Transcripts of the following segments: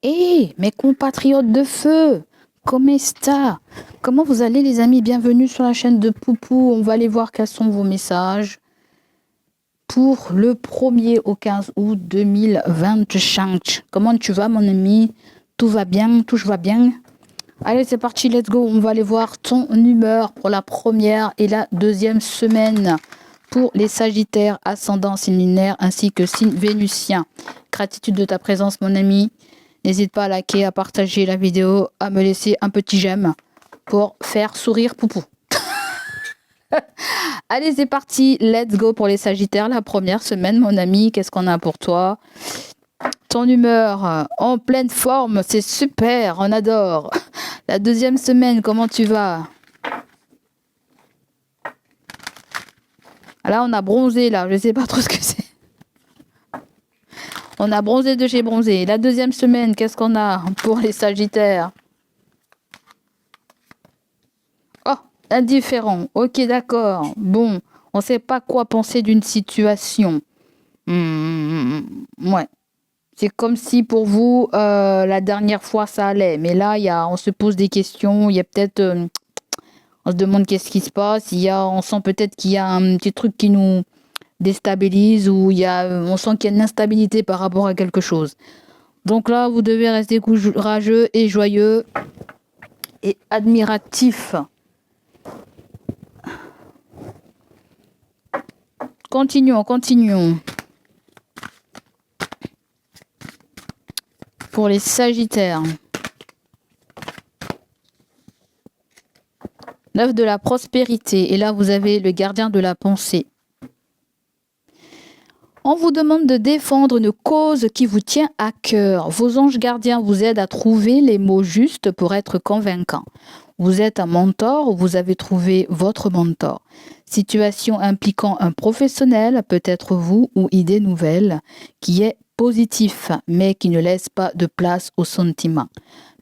Hé, mes compatriotes de feu, comment ça? Comment vous allez les amis? Bienvenue sur la chaîne de Poupou. On va aller voir quels sont vos messages pour le 1er au 15 août 2025. Comment tu vas mon ami? Tout va bien? Tout va bien? Allez, c'est parti, let's go. On va aller voir ton humeur pour la première et la deuxième semaine pour les Sagittaires, ascendant signe lunaire ainsi que signe vénusien. Gratitude de ta présence mon ami. N'hésite pas à liker, à partager la vidéo, à me laisser un petit j'aime pour faire sourire Poupou. Allez, c'est parti. Let's go pour les Sagittaires. La première semaine, mon ami, qu'est-ce qu'on a pour toi? Ton humeur en pleine forme, c'est super, on adore. La deuxième semaine, comment tu vas? Là, on a bronzé, là. Je sais pas trop ce que c'est. On a bronzé de chez bronzé. La deuxième semaine, qu'est-ce qu'on a pour les Sagittaires? Oh, indifférent. Ok, d'accord. Bon, on sait pas quoi penser d'une situation. Ouais. C'est comme si pour vous, la dernière fois, ça allait. Mais là, on se pose des questions. Il y a peut-être... on se demande qu'est-ce qui se passe. On sent peut-être qu'il y a un petit truc qui nous déstabilise ou on sent qu'il y a une instabilité par rapport à quelque chose. Donc là, vous devez rester courageux et joyeux et admiratif. Continuons. Pour les Sagittaires. 9 de la prospérité. Et là, vous avez le gardien de la pensée. On vous demande de défendre une cause qui vous tient à cœur. Vos anges gardiens vous aident à trouver les mots justes pour être convaincants. Vous êtes un mentor ou vous avez trouvé votre mentor. Situation impliquant un professionnel, peut-être vous, ou idée nouvelle, qui est positif, mais qui ne laisse pas de place aux sentiments.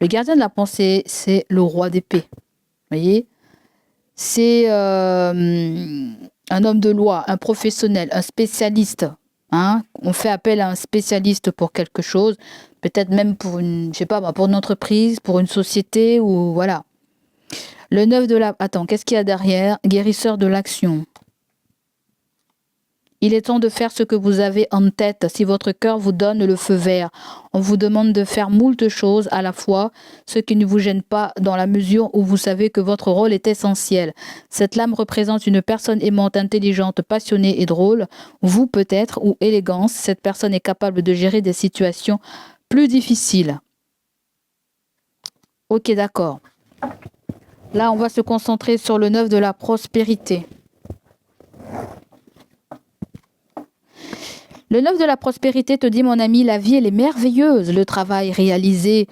Le gardien de la pensée, c'est le roi d'épée. Vous voyez? C'est un homme de loi, un professionnel, un spécialiste. Hein? On fait appel à un spécialiste pour quelque chose, peut-être même pour une, je sais pas, pour une entreprise, pour une société, ou voilà. Le 9 de la... Attends, qu'est-ce qu'il y a derrière? Guérisseur de l'action. Il est temps de faire ce que vous avez en tête si votre cœur vous donne le feu vert. On vous demande de faire moult choses à la fois, ce qui ne vous gêne pas dans la mesure où vous savez que votre rôle est essentiel. Cette lame représente une personne aimante, intelligente, passionnée et drôle. Vous peut-être, ou élégance, cette personne est capable de gérer des situations plus difficiles. Ok, d'accord. Là, on va se concentrer sur le 9 de la prospérité. Le 9 de la prospérité te dit, mon ami, la vie, elle est merveilleuse. Le travail réalisé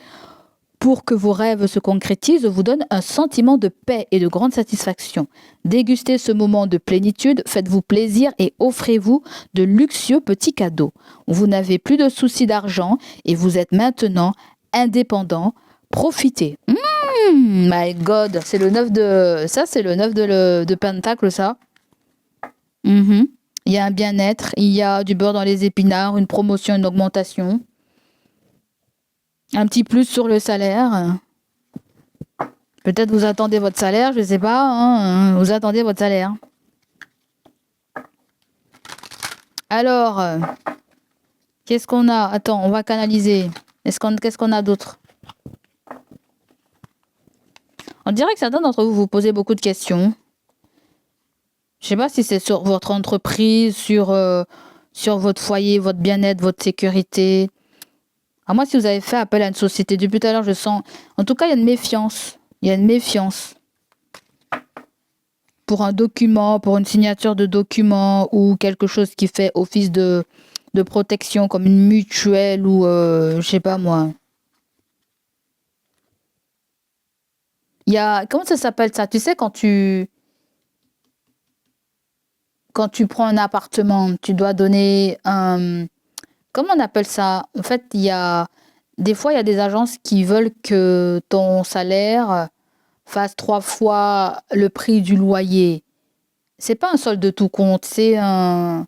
pour que vos rêves se concrétisent vous donne un sentiment de paix et de grande satisfaction. Dégustez ce moment de plénitude, faites-vous plaisir et offrez-vous de luxueux petits cadeaux. Vous n'avez plus de soucis d'argent et vous êtes maintenant indépendant. Profitez. My God, c'est le 9 de... Ça, c'est le 9 de Pentacle, ça. Il y a un bien-être, il y a du beurre dans les épinards, une promotion, une augmentation. Un petit plus sur le salaire. Peut-être vous attendez votre salaire, je ne sais pas. Hein, vous attendez votre salaire. Alors, qu'est-ce qu'on a? Attends, on va canaliser. Qu'est-ce qu'on a d'autre? On dirait que certains d'entre vous vous posez beaucoup de questions. Je ne sais pas si c'est sur votre entreprise, sur votre foyer, votre bien-être, votre sécurité. À moi, si vous avez fait appel à une société, depuis tout à l'heure, je sens... En tout cas, il y a une méfiance. Il y a une méfiance. Pour un document, pour une signature de document ou quelque chose qui fait office de protection, comme une mutuelle ou... je sais pas, moi. Il y a... Comment ça s'appelle ça? Tu sais, quand tu prends un appartement, tu dois donner un... Comment on appelle ça? En fait, des fois, il y a des agences qui veulent que ton salaire fasse 3 fois le prix du loyer. C'est pas un solde de tout compte, c'est un...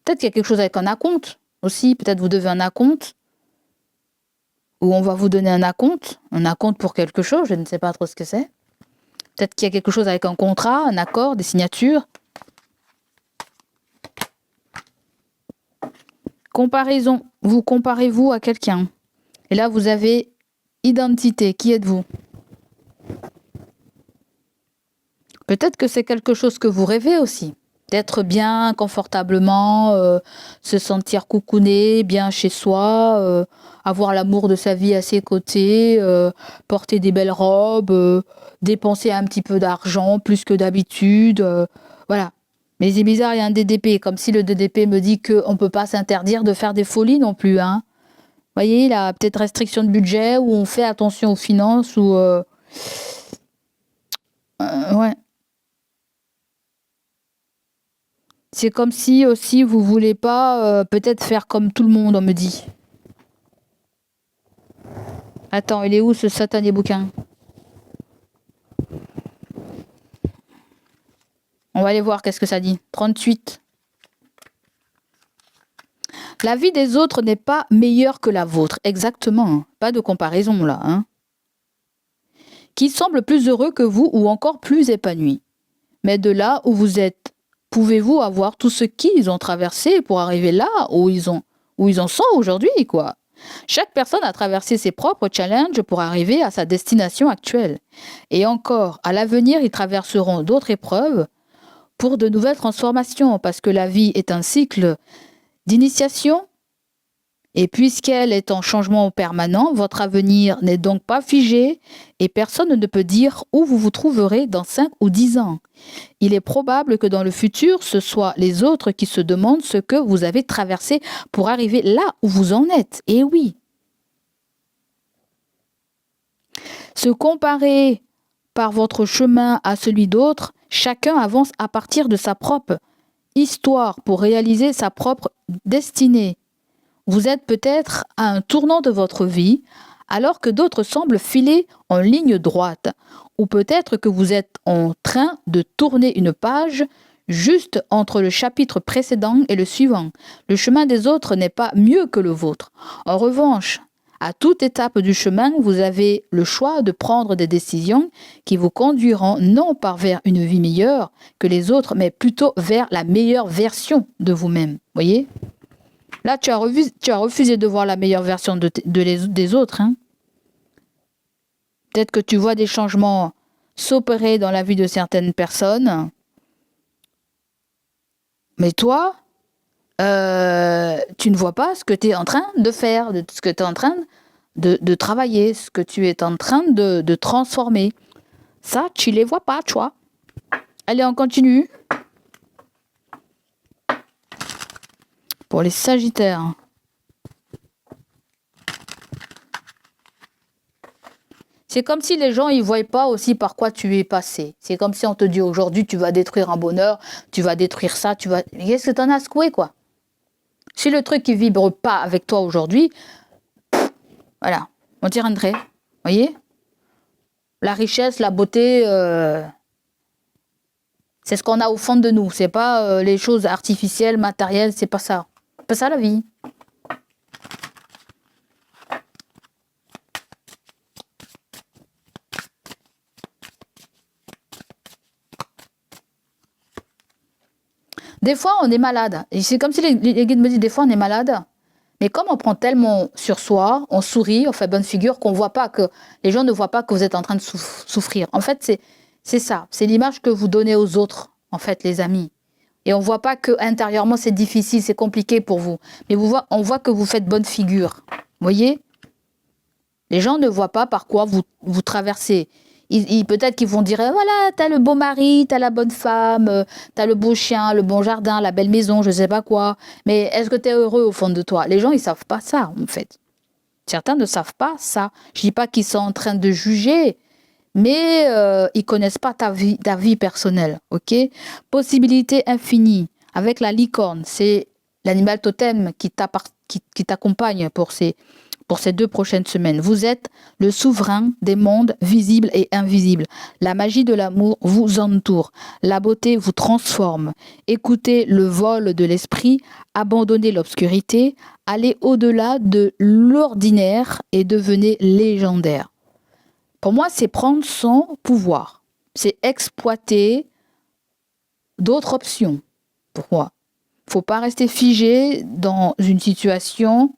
Peut-être qu'il y a quelque chose avec un acompte aussi. Peut-être vous devez un acompte. où on va vous donner un acompte pour quelque chose, je ne sais pas trop ce que c'est. Peut-être qu'il y a quelque chose avec un contrat, un accord, des signatures. Comparaison, vous comparez-vous à quelqu'un. Et là, vous avez identité, qui êtes-vous? Peut-être que c'est quelque chose que vous rêvez aussi. D'être bien, confortablement, se sentir coucouné, bien chez soi, avoir l'amour de sa vie à ses côtés, porter des belles robes, dépenser un petit peu d'argent, plus que d'habitude, voilà. Mais c'est bizarre, il y a un DDP, comme si le DDP me dit qu'on ne peut pas s'interdire de faire des folies non plus, hein. Vous voyez, il a peut-être restriction de budget, où on fait attention aux finances, ou... ouais. C'est comme si aussi vous voulez pas peut-être faire comme tout le monde, on me dit. Attends, il est où ce satané bouquin? On va aller voir qu'est-ce que ça dit. 38. La vie des autres n'est pas meilleure que la vôtre. Exactement. Pas de comparaison là. Hein. Qui semble plus heureux que vous ou encore plus épanoui. Mais de là où vous êtes, pouvez-vous avoir tout ce qu'ils ont traversé pour arriver là où ils en sont aujourd'hui, quoi. Chaque personne a traversé ses propres challenges pour arriver à sa destination actuelle. Et encore, à l'avenir, ils traverseront d'autres épreuves pour de nouvelles transformations, parce que la vie est un cycle d'initiation. Et puisqu'elle est en changement permanent, votre avenir n'est donc pas figé et personne ne peut dire où vous vous trouverez dans 5 ou 10 ans. Il est probable que dans le futur, ce soit les autres qui se demandent ce que vous avez traversé pour arriver là où vous en êtes. Et oui. Se comparer par votre chemin à celui d'autre, chacun avance à partir de sa propre histoire pour réaliser sa propre destinée. Vous êtes peut-être à un tournant de votre vie, alors que d'autres semblent filer en ligne droite. Ou peut-être que vous êtes en train de tourner une page juste entre le chapitre précédent et le suivant. Le chemin des autres n'est pas mieux que le vôtre. En revanche, à toute étape du chemin, vous avez le choix de prendre des décisions qui vous conduiront non pas vers une vie meilleure que les autres, mais plutôt vers la meilleure version de vous-même. Voyez ? Là, tu as refusé de voir la meilleure version des autres. Hein. Peut-être que tu vois des changements s'opérer dans la vie de certaines personnes. Mais toi, tu ne vois pas ce que tu es en train de faire, ce que tu es en train de travailler, ce que tu es en train de transformer. Ça, tu ne les vois pas, tu vois. Allez, on continue. Pour les Sagittaires. C'est comme si les gens ils voient pas aussi par quoi tu es passé. C'est comme si on te dit aujourd'hui tu vas détruire un bonheur, tu vas détruire ça, tu vas... Qu'est-ce que t'en as secoué, quoi? Si le truc qui vibre pas avec toi aujourd'hui, voilà, on tire un trait. Voyez? La richesse, la beauté, c'est ce qu'on a au fond de nous. C'est pas les choses artificielles, matérielles, c'est pas ça. C'est pas ça la vie. Des fois, on est malade. Et c'est comme si les guides me disent, des fois, on est malade. Mais comme on prend tellement sur soi, on sourit, on fait bonne figure, qu'on voit pas que les gens ne voient pas que vous êtes en train de souffrir. En fait, c'est ça. C'est l'image que vous donnez aux autres, en fait, les amis. Et on voit pas que intérieurement c'est difficile, c'est compliqué pour vous. Mais on voit que vous faites bonne figure. Vous voyez? Les gens ne voient pas par quoi vous traversez. Peut-être qu'ils vont dire, voilà, t'as le beau mari, t'as la bonne femme, t'as le beau chien, le bon jardin, la belle maison, je sais pas quoi. Mais est-ce que t'es heureux au fond de toi? Les gens, ils savent pas ça, en fait. Certains ne savent pas ça. Je dis pas qu'ils sont en train de juger, mais ils connaissent pas ta vie personnelle, ok? Possibilité infinie. Avec la licorne, c'est l'animal totem qui qui t'accompagne pour ces 2 prochaines semaines. Vous êtes le souverain des mondes visibles et invisibles. La magie de l'amour vous entoure. La beauté vous transforme. Écoutez le vol de l'esprit, abandonnez l'obscurité, allez au-delà de l'ordinaire et devenez légendaire. Pour moi, c'est prendre son pouvoir. C'est exploiter d'autres options. Pour moi. Faut pas rester figé dans une situation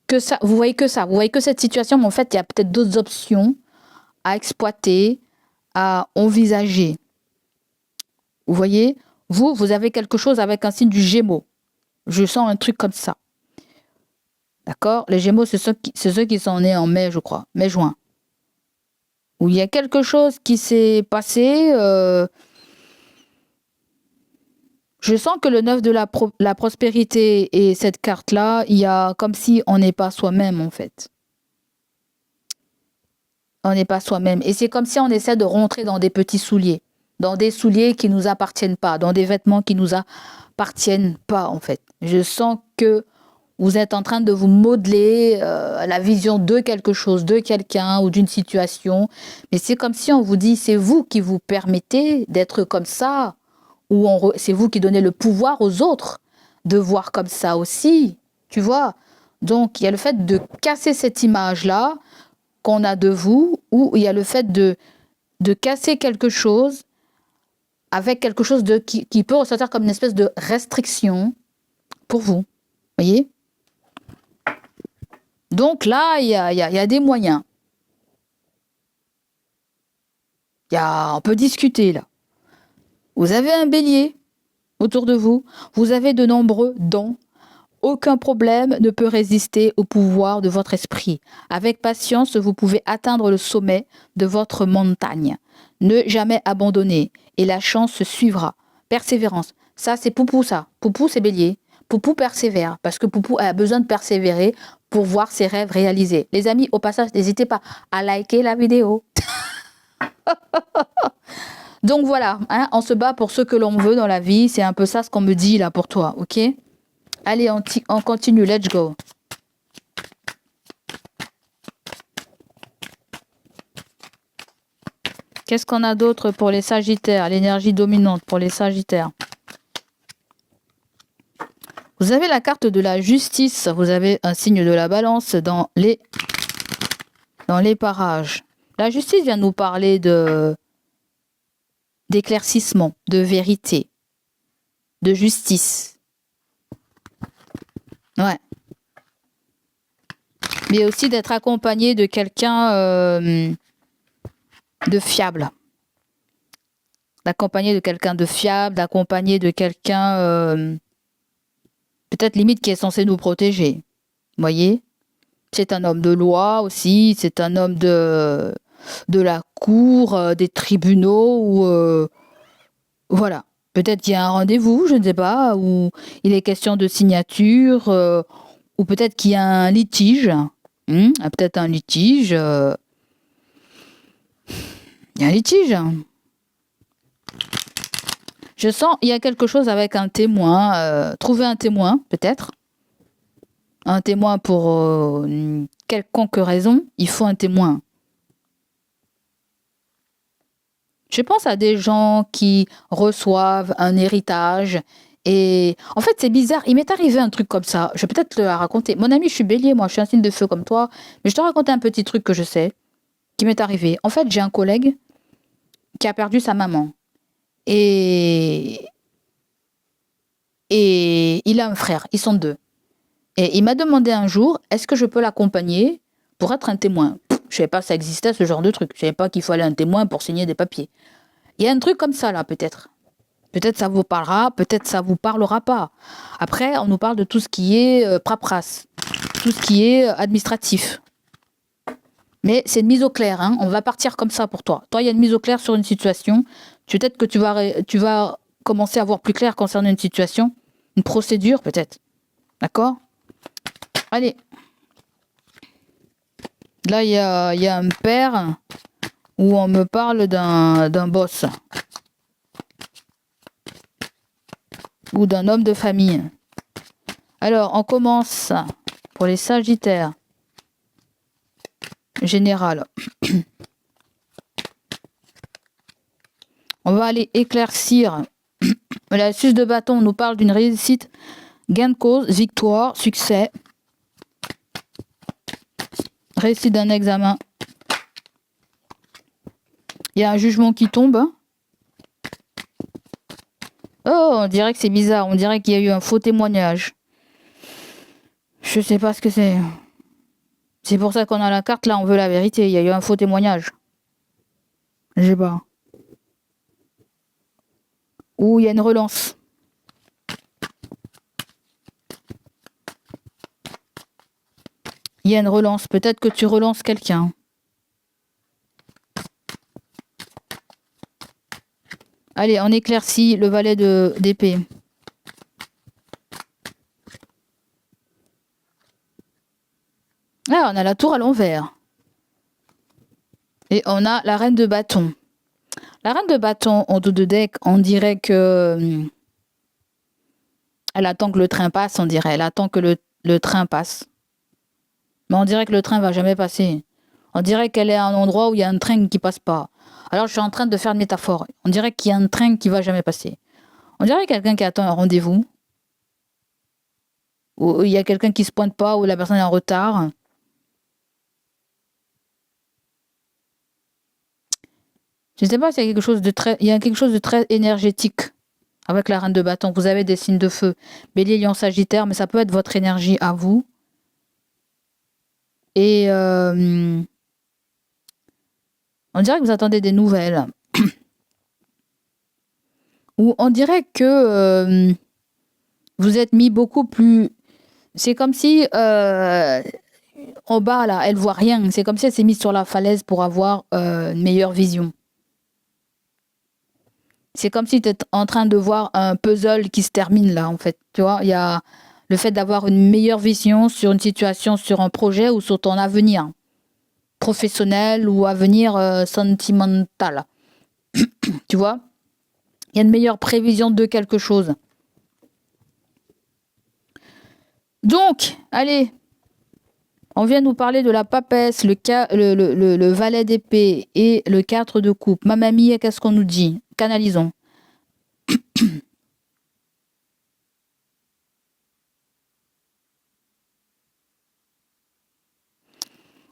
que ça. Vous voyez que ça. Vous voyez que cette situation, mais en fait, il y a peut-être d'autres options à exploiter, à envisager. Vous voyez, vous avez quelque chose avec un signe du Gémeaux. Je sens un truc comme ça. D'accord? Les Gémeaux, c'est ceux qui sont nés en mai, je crois. Mai-juin. Où il y a quelque chose qui s'est passé. Je sens que le 9 de la prospérité et cette carte-là, il y a comme si on n'est pas soi-même, en fait. On n'est pas soi-même. Et c'est comme si on essaie de rentrer dans des petits souliers. Dans des souliers qui ne nous appartiennent pas. Dans des vêtements qui ne nous appartiennent pas, en fait. Je sens que vous êtes en train de vous modeler la vision de quelque chose, de quelqu'un ou d'une situation. Mais c'est comme si on vous dit, c'est vous qui vous permettez d'être comme ça. Ou c'est vous qui donnez le pouvoir aux autres de voir comme ça aussi. Tu vois? Donc, il y a le fait de casser cette image-là qu'on a de vous, ou il y a le fait de casser quelque chose avec quelque chose qui peut ressortir comme une espèce de restriction pour vous. Voyez? Donc là, il y a des moyens. On peut discuter là. Vous avez un bélier autour de vous. Vous avez de nombreux dons. Aucun problème ne peut résister au pouvoir de votre esprit. Avec patience, vous pouvez atteindre le sommet de votre montagne. Ne jamais abandonner et la chance se suivra. Persévérance. Ça, c'est Poupou, ça. Poupou, c'est bélier. Poupou persévère parce que Poupou a besoin de persévérer pour voir ses rêves réalisés. Les amis, au passage, n'hésitez pas à liker la vidéo. Donc voilà, hein, on se bat pour ce que l'on veut dans la vie. C'est un peu ça ce qu'on me dit là pour toi, ok? Allez, on continue, let's go. Qu'est-ce qu'on a d'autre pour les Sagittaires? L'énergie dominante pour les Sagittaires. Vous avez la carte de la justice. Vous avez un signe de la balance dans les parages. La justice vient nous parler d'éclaircissement, de vérité, de justice. Ouais. Mais aussi d'être accompagné de quelqu'un de fiable. D'accompagner de quelqu'un de fiable, d'accompagner de quelqu'un peut-être limite qui est censé nous protéger. Vous voyez? C'est un homme de loi aussi, c'est un homme de la cour, des tribunaux, ou voilà. Peut-être qu'il y a un rendez-vous, je ne sais pas, ou il est question de signature, ou peut-être qu'il y a un litige. Peut-être un litige. Il y a un litige. Je sens, il y a quelque chose avec un témoin. Trouver un témoin, peut-être. Un témoin pour une quelconque raison. Il faut un témoin. Je pense à des gens qui reçoivent un héritage. Et en fait, c'est bizarre. Il m'est arrivé un truc comme ça. Je vais peut-être te la raconter. Mon ami, je suis bélier, moi, je suis un signe de feu comme toi. Mais je te raconte un petit truc que je sais, qui m'est arrivé. En fait, j'ai un collègue qui a perdu sa maman. Et il a un frère. Ils sont 2. Et il m'a demandé un jour, est-ce que je peux l'accompagner pour être un témoin? Je ne savais pas que ça existait, ce genre de truc. Je ne savais pas qu'il fallait un témoin pour signer des papiers. Il y a un truc comme ça, là, peut-être. Peut-être ça vous parlera, peut-être ça vous parlera pas. Après, on nous parle de tout ce qui est paperasse, tout ce qui est administratif. Mais c'est une mise au clair, hein. On va partir comme ça pour toi. Toi, il y a une mise au clair sur une situation. Peut-être que tu vas commencer à voir plus clair concernant une situation, une procédure peut-être. D'accord? Allez. Là, il y a un père où on me parle d'un boss. Ou d'un homme de famille. Alors, on commence pour les Sagittaires. Général. On va aller éclaircir. La suce de bâton nous parle d'une réussite, gain de cause, victoire, succès. Réussite d'un examen. Il y a un jugement qui tombe. Oh, on dirait que c'est bizarre. On dirait qu'il y a eu un faux témoignage. Je sais pas ce que c'est. C'est pour ça qu'on a la carte là, on veut la vérité. Il y a eu un faux témoignage. Je sais pas. Ou il y a une relance. Il y a une relance. Peut-être que tu relances quelqu'un. Allez, on éclaircit le valet d'épée. Ah, on a la tour à l'envers. Et on a la reine de bâton. La reine de bâton en dos de deck, on dirait que... Elle attend que le train passe, on dirait. Elle attend que le train passe. Mais on dirait que le train va jamais passer. On dirait qu'elle est à un endroit où il y a un train qui passe pas. Alors je suis en train de faire une métaphore. On dirait qu'il y a un train qui va jamais passer. On dirait quelqu'un qui attend un rendez-vous. Ou il y a quelqu'un qui se pointe pas, ou la personne est en retard. Je ne sais pas s'il y a quelque chose de très... Il y a quelque chose de très énergétique avec la reine de bâton. Vous avez des signes de feu. Bélier, Lion, Sagittaire, mais ça peut être votre énergie à vous. Et on dirait que vous attendez des nouvelles. Ou on dirait que vous êtes mis beaucoup plus... C'est comme si en bas, là, elle voit rien. C'est comme si elle s'est mise sur la falaise pour avoir une meilleure vision. C'est comme si tu es en train de voir un puzzle qui se termine là, en fait. Tu vois, il y a le fait d'avoir une meilleure vision sur une situation, sur un projet ou sur ton avenir professionnel ou avenir sentimental. Tu vois, il y a une meilleure prévision de quelque chose. Donc, allez, on vient nous parler de la papesse, le valet d'épée et le 4 de coupe. Mamma mia, qu'est-ce qu'on nous dit? Canalisons.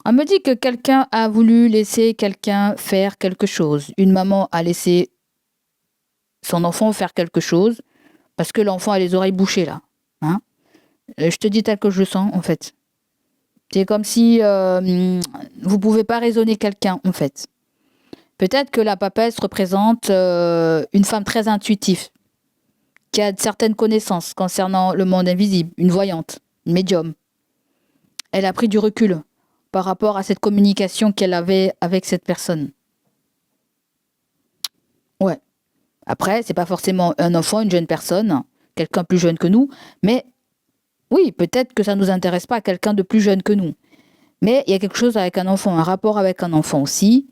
On me dit que quelqu'un a voulu laisser quelqu'un faire quelque chose. Une maman a laissé son enfant faire quelque chose parce que l'enfant a les oreilles bouchées là. Hein, je te dis tel que je le sens en fait. C'est comme si vous pouvez pas raisonner quelqu'un en fait. Peut-être que la papesse représente une femme très intuitive, qui a certaines connaissances concernant le monde invisible, une voyante, une médium. Elle a pris du recul par rapport à cette communication qu'elle avait avec cette personne. Ouais. Après, c'est pas forcément un enfant, une jeune personne, quelqu'un plus jeune que nous, mais oui, peut-être que ça nous intéresse pas quelqu'un de plus jeune que nous. Mais il y a quelque chose avec un enfant, un rapport avec un enfant aussi.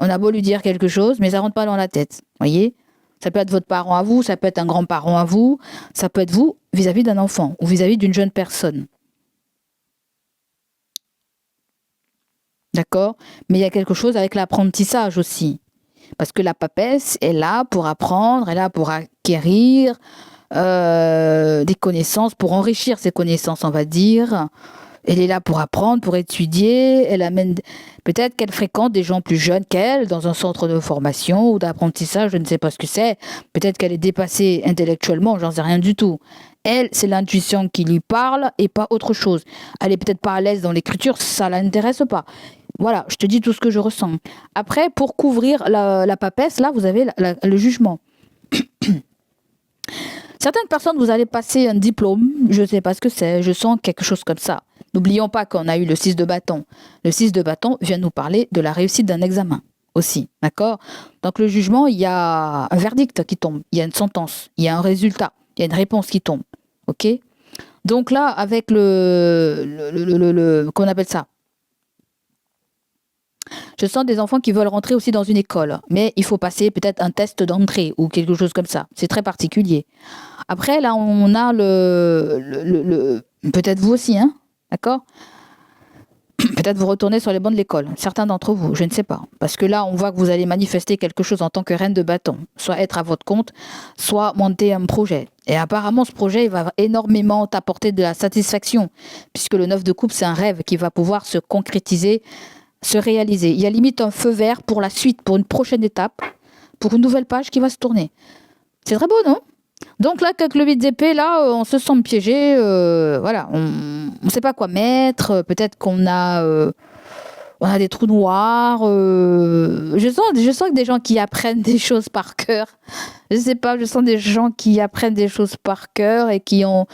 On a beau lui dire quelque chose, mais ça rentre pas dans la tête. Voyez? Ça peut être votre parent à vous, ça peut être un grand-parent à vous, ça peut être vous vis-à-vis d'un enfant ou vis-à-vis d'une jeune personne. D'accord? Mais il y a quelque chose avec l'apprentissage aussi. Parce que la papesse est là pour apprendre, est là pour acquérir des connaissances, pour enrichir ses connaissances, on va dire. Elle est là pour apprendre, pour étudier. Elle amène... Peut-être qu'elle fréquente des gens plus jeunes qu'elle dans un centre de formation ou d'apprentissage, je ne sais pas ce que c'est. Peut-être qu'elle est dépassée intellectuellement, j'en sais rien du tout. Elle, c'est l'intuition qui lui parle et pas autre chose. Elle est peut-être pas à l'aise dans l'écriture, ça l'intéresse pas. Voilà, je te dis tout ce que je ressens. Après, pour couvrir la papesse, là, vous avez le jugement. Certaines personnes, vous allez passer un diplôme, je ne sais pas ce que c'est, je sens quelque chose comme ça. N'oublions pas qu'on a eu le 6 de bâton. Le 6 de bâton vient nous parler de la réussite d'un examen aussi, d'accord? Donc le jugement, il y a un verdict qui tombe, il y a une sentence, il y a un résultat, il y a une réponse qui tombe, ok? Donc là, avec qu'on appelle ça? Je sens des enfants qui veulent rentrer aussi dans une école, mais il faut passer peut-être un test d'entrée ou quelque chose comme ça. C'est très particulier. Après, là, on a peut-être vous aussi, hein, d'accord? Peut-être vous retournez sur les bancs de l'école, certains d'entre vous, je ne sais pas. Parce que là, on voit que vous allez manifester quelque chose en tant que reine de bâton. Soit être à votre compte, soit monter un projet. Et apparemment, ce projet, il va énormément t'apporter de la satisfaction. Puisque le 9 de coupe, c'est un rêve qui va pouvoir se concrétiser, se réaliser. Il y a limite un feu vert pour la suite, pour une prochaine étape, pour une nouvelle page qui va se tourner. C'est très beau, non? Donc là, avec le 8 d'épée, là, on se sent piégé. Voilà, on ne sait pas quoi mettre. Peut-être on a des trous noirs. Je sens que des gens qui apprennent des choses par cœur. Je sais pas, je sens des gens qui apprennent des choses par cœur et qui ont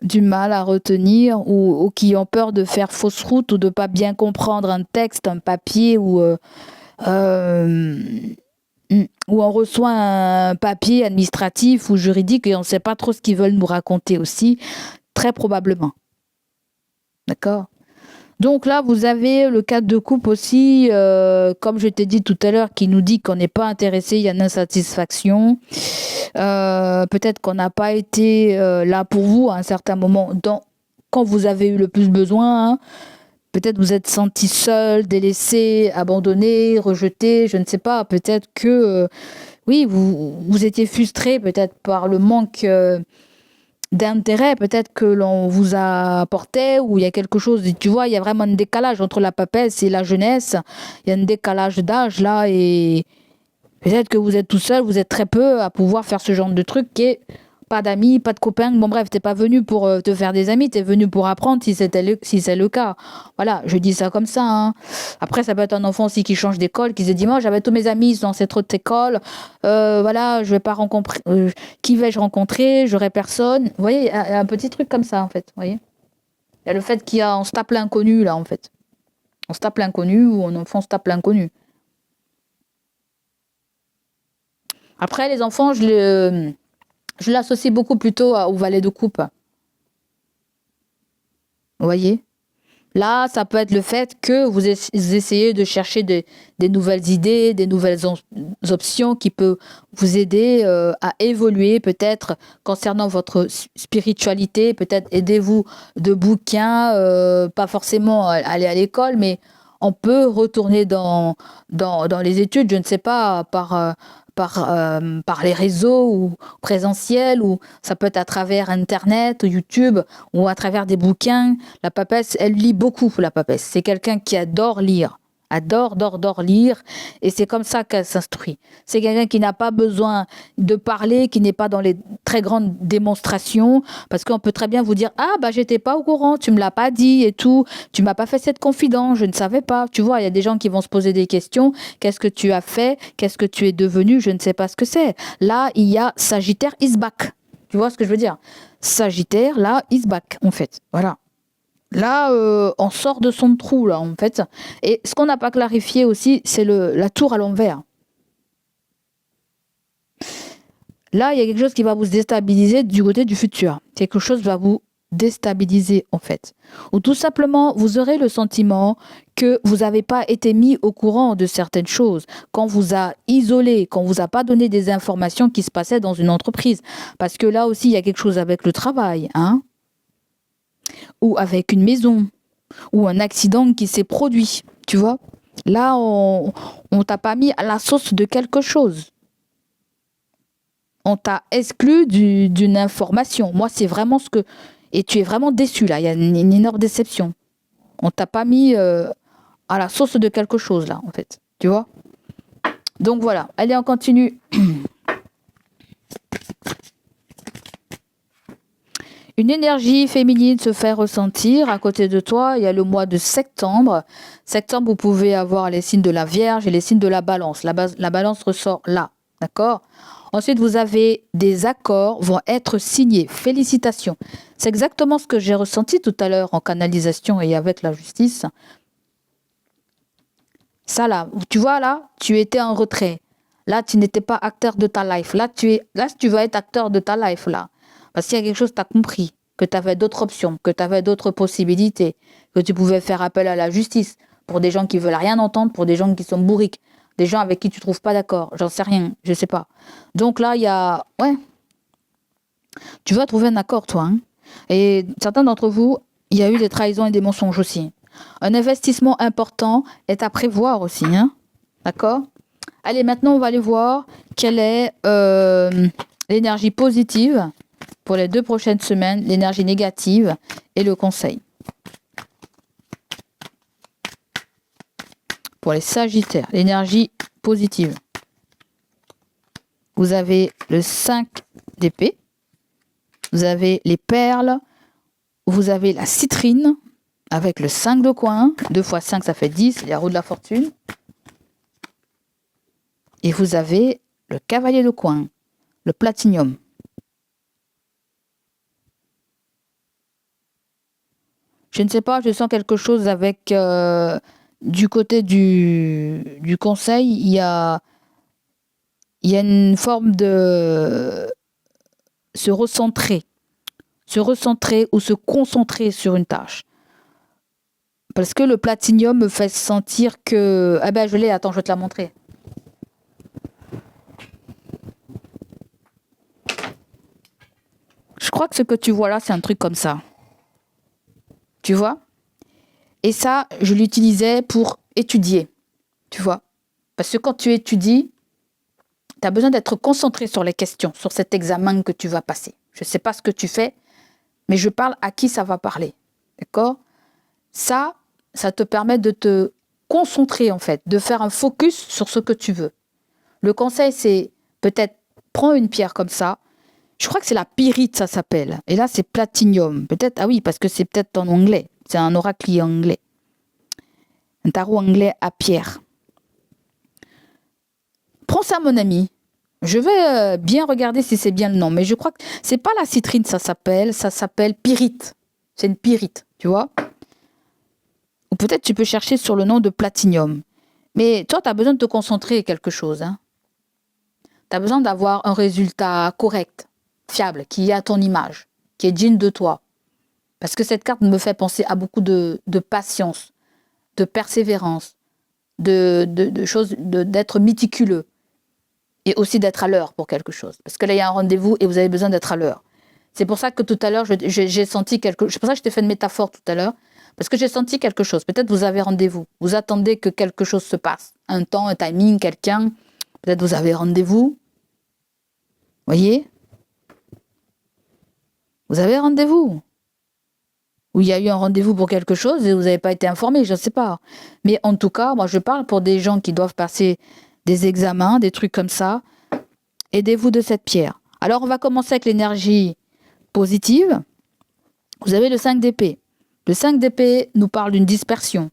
du mal à retenir ou qui ont peur de faire fausse route ou de pas bien comprendre un texte, un papier ou on reçoit un papier administratif ou juridique et on ne sait pas trop ce qu'ils veulent nous raconter aussi, très probablement. D'accord? Donc là, vous avez le 4 de coupe aussi, comme je t'ai dit tout à l'heure, qui nous dit qu'on n'est pas intéressé, il y a une insatisfaction. Peut-être qu'on n'a pas été là pour vous à un certain moment, quand vous avez eu le plus besoin, hein. Peut-être vous êtes senti seul, délaissé, abandonné, rejeté, je ne sais pas. Peut-être que, oui, vous étiez frustré peut-être par le manque d'intérêt, peut-être que l'on vous a apporté, ou il y a quelque chose, tu vois, il y a vraiment un décalage entre la papesse et la jeunesse. Il y a un décalage d'âge là, et peut-être que vous êtes tout seul, vous êtes très peu à pouvoir faire ce genre de truc qui est pas d'amis, pas de copains. Bon bref, t'es pas venu pour te faire des amis, t'es venu pour apprendre si c'est le cas. Voilà, je dis ça comme ça, hein. Après, ça peut être un enfant aussi qui change d'école, qui se dit moi j'avais tous mes amis dans cette autre école, voilà, je vais pas rencontrer, qui vais-je rencontrer, j'aurai personne. Vous voyez, il y a un petit truc comme ça en fait, vous voyez. Il y a le fait on se tape l'inconnu là en fait. On se tape l'inconnu ou on se tape l'inconnu. Après, les enfants, je l'associe beaucoup plutôt au valet de coupe. Vous voyez? Là, ça peut être le fait que vous essayez de chercher des nouvelles idées, des nouvelles options qui peuvent vous aider à évoluer peut-être concernant votre spiritualité, peut-être aidez-vous de bouquins, pas forcément aller à l'école, mais on peut retourner dans les études, je ne sais pas, par les réseaux ou présentiels, ou ça peut être à travers Internet, YouTube, ou à travers des bouquins. La papesse, elle lit beaucoup, la papesse. C'est quelqu'un qui adore lire. Adore lire, et c'est comme ça qu'elle s'instruit. C'est quelqu'un qui n'a pas besoin de parler, qui n'est pas dans les très grandes démonstrations, parce qu'on peut très bien vous dire ah bah j'étais pas au courant, tu me l'as pas dit et tout, tu m'as pas fait cette confidence, je ne savais pas. Tu vois, il y a des gens qui vont se poser des questions, qu'est-ce que tu as fait, qu'est-ce que tu es devenu, je ne sais pas ce que c'est. Là il y a Sagittaire is back, tu vois ce que je veux dire. Sagittaire là is back en fait, voilà. Là, on sort de son trou, là, en fait. Et ce qu'on n'a pas clarifié aussi, c'est la tour à l'envers. Là, il y a quelque chose qui va vous déstabiliser du côté du futur. Quelque chose va vous déstabiliser, en fait. Ou tout simplement, vous aurez le sentiment que vous n'avez pas été mis au courant de certaines choses, qu'on vous a isolé, qu'on vous a pas donné des informations qui se passaient dans une entreprise. Parce que là aussi, il y a quelque chose avec le travail, hein. Ou avec une maison, ou un accident qui s'est produit, tu vois. Là, on t'a pas mis à la sauce de quelque chose. On t'a exclu d'une information. Moi, c'est vraiment ce que... Et tu es vraiment déçu, là. Il y a une énorme déception. On t'a pas mis à la sauce de quelque chose, là, en fait. Tu vois. Donc, voilà. Allez, on continue. Une énergie féminine se fait ressentir à côté de toi. Il y a le mois de septembre. Septembre, vous pouvez avoir les signes de la Vierge et les signes de la Balance. La Balance ressort là, d'accord? Ensuite, vous avez des accords vont être signés. Félicitations. C'est exactement ce que j'ai ressenti tout à l'heure en canalisation et avec la justice. Ça là, tu vois là, tu étais en retrait. Là, tu n'étais pas acteur de ta life. Là, tu vas être acteur de ta life là. Parce qu'il y a quelque chose que tu as compris, que tu avais d'autres options, que tu avais d'autres possibilités, que tu pouvais faire appel à la justice pour des gens qui veulent rien entendre, pour des gens qui sont bourriques, des gens avec qui tu trouves pas d'accord, j'en sais rien, je sais pas. Donc là, il y a... Ouais, tu vas trouver un accord, toi. Hein. Et certains d'entre vous, il y a eu des trahisons et des mensonges aussi. Un investissement important est à prévoir aussi. Hein. D'accord? Allez, maintenant, on va aller voir quelle est l'énergie positive pour les 2 prochaines semaines, l'énergie négative et le conseil. Pour les Sagittaires, l'énergie positive. Vous avez le 5 d'épée. Vous avez les perles. Vous avez la citrine avec le 5 de coin. 2 x 5, ça fait 10, la roue de la fortune. Et vous avez le cavalier de coin, le platinium. Je ne sais pas, je sens quelque chose avec... du côté du conseil, il y a une forme de se recentrer ou se concentrer sur une tâche. Parce que le platinium me fait sentir que... Ah ben je l'ai, attends, je vais te la montrer. Je crois que ce que tu vois là, c'est un truc comme ça. Tu vois ? Et ça, je l'utilisais pour étudier. Tu vois ? Parce que quand tu étudies, tu as besoin d'être concentré sur les questions, sur cet examen que tu vas passer. Je ne sais pas ce que tu fais, mais je parle à qui ça va parler. D'accord ? Ça te permet de te concentrer en fait, de faire un focus sur ce que tu veux. Le conseil, c'est peut-être prends une pierre comme ça. Je crois que c'est la pyrite, ça s'appelle. Et là, c'est platinium. Peut-être, ah oui, parce que c'est peut-être en anglais. C'est un oracle anglais. Un tarot anglais à pierre. Prends ça, mon ami. Je vais bien regarder si c'est bien le nom. Mais je crois que c'est pas la citrine, ça s'appelle pyrite. C'est une pyrite, tu vois. Ou peut-être tu peux chercher sur le nom de platinium. Mais toi, tu as besoin de te concentrer quelque chose. Hein. Tu as besoin d'avoir un résultat correct, fiable, qui est à ton image, qui est digne de toi. Parce que cette carte me fait penser à beaucoup de patience, de persévérance, de choses, d'être méticuleux. Et aussi d'être à l'heure pour quelque chose. Parce que là, il y a un rendez-vous et vous avez besoin d'être à l'heure. C'est pour ça que tout à l'heure, j'ai senti quelque chose. C'est pour ça que je t'ai fait une métaphore tout à l'heure. Parce que j'ai senti quelque chose. Peut-être vous avez rendez-vous. Vous attendez que quelque chose se passe. Un temps, un timing, quelqu'un. Peut-être vous avez rendez-vous. Voyez ? Vous avez rendez-vous. Ou il y a eu un rendez-vous pour quelque chose et vous n'avez pas été informé, je ne sais pas. Mais en tout cas, moi je parle pour des gens qui doivent passer des examens, des trucs comme ça. Aidez-vous de cette pierre. Alors on va commencer avec l'énergie positive. Vous avez le 5 d'épée. Le 5 d'épée nous parle d'une dispersion.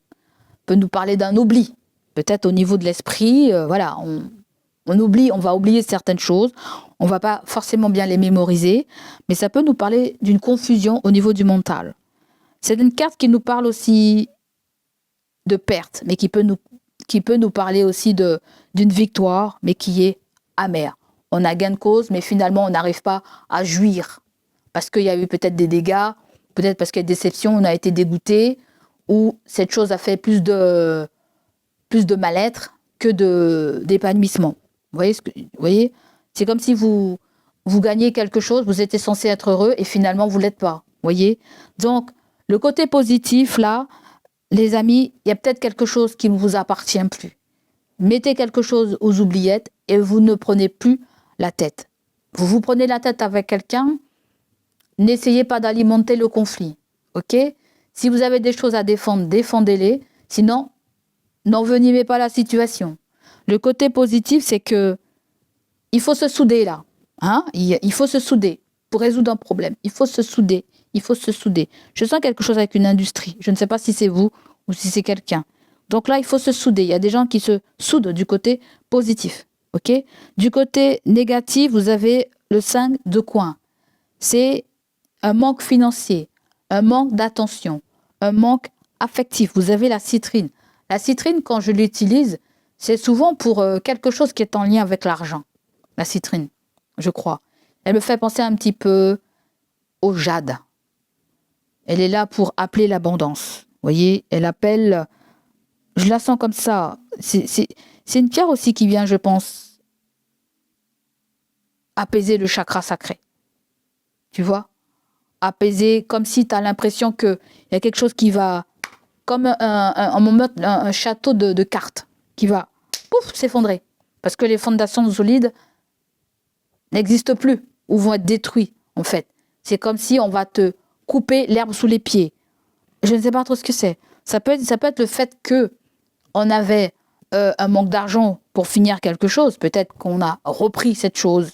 Peut nous parler d'un oubli. Peut-être au niveau de l'esprit, voilà, on oublie, on va oublier certaines choses. On ne va pas forcément bien les mémoriser. Mais ça peut nous parler d'une confusion au niveau du mental. C'est une carte qui nous parle aussi de perte, mais qui peut nous parler aussi d'une victoire, mais qui est amère. On a gain de cause, mais finalement, on n'arrive pas à jouir. Parce qu'il y a eu peut-être des dégâts, peut-être parce qu'il y a des déceptions, on a été dégoûté, ou cette chose a fait plus de mal-être que d'épanouissement. Vous voyez, c'est comme si vous gagnez quelque chose, vous étiez censé être heureux, et finalement, vous ne l'êtes pas. Voyez. Donc, le côté positif, là, les amis, il y a peut-être quelque chose qui ne vous appartient plus. Mettez quelque chose aux oubliettes et vous ne prenez plus la tête. Vous prenez la tête avec quelqu'un, n'essayez pas d'alimenter le conflit. Ok ? Si vous avez des choses à défendre, défendez-les. Sinon, n'envenimez pas la situation. Le côté positif, c'est que il faut se souder là. Hein ? Il faut se souder pour résoudre un problème. Il faut se souder. Il faut se souder. Je sens quelque chose avec une industrie. Je ne sais pas si c'est vous ou si c'est quelqu'un. Donc là, il faut se souder. Il y a des gens qui se soudent du côté positif. Ok ? Du côté négatif, vous avez le 5 de coin. C'est un manque financier, un manque d'attention, un manque affectif. Vous avez la citrine. La citrine, quand je l'utilise, c'est souvent pour quelque chose qui est en lien avec l'argent. La citrine, je crois. Elle me fait penser un petit peu au jade. Elle est là pour appeler l'abondance. Vous voyez, elle appelle Je la sens comme ça. C'est une pierre aussi qui vient, je pense, apaiser le chakra sacré. Tu vois? Apaiser, comme si tu as l'impression qu'il y a quelque chose qui va, comme un château de cartes, qui va, pouf, s'effondrer. Parce que les fondations solides n'existent plus, ou vont être détruites, en fait. C'est comme si on va te couper l'herbe sous les pieds. Je ne sais pas trop ce que c'est. Ça peut être le fait que on avait un manque d'argent pour finir quelque chose. Peut-être qu'on a repris cette chose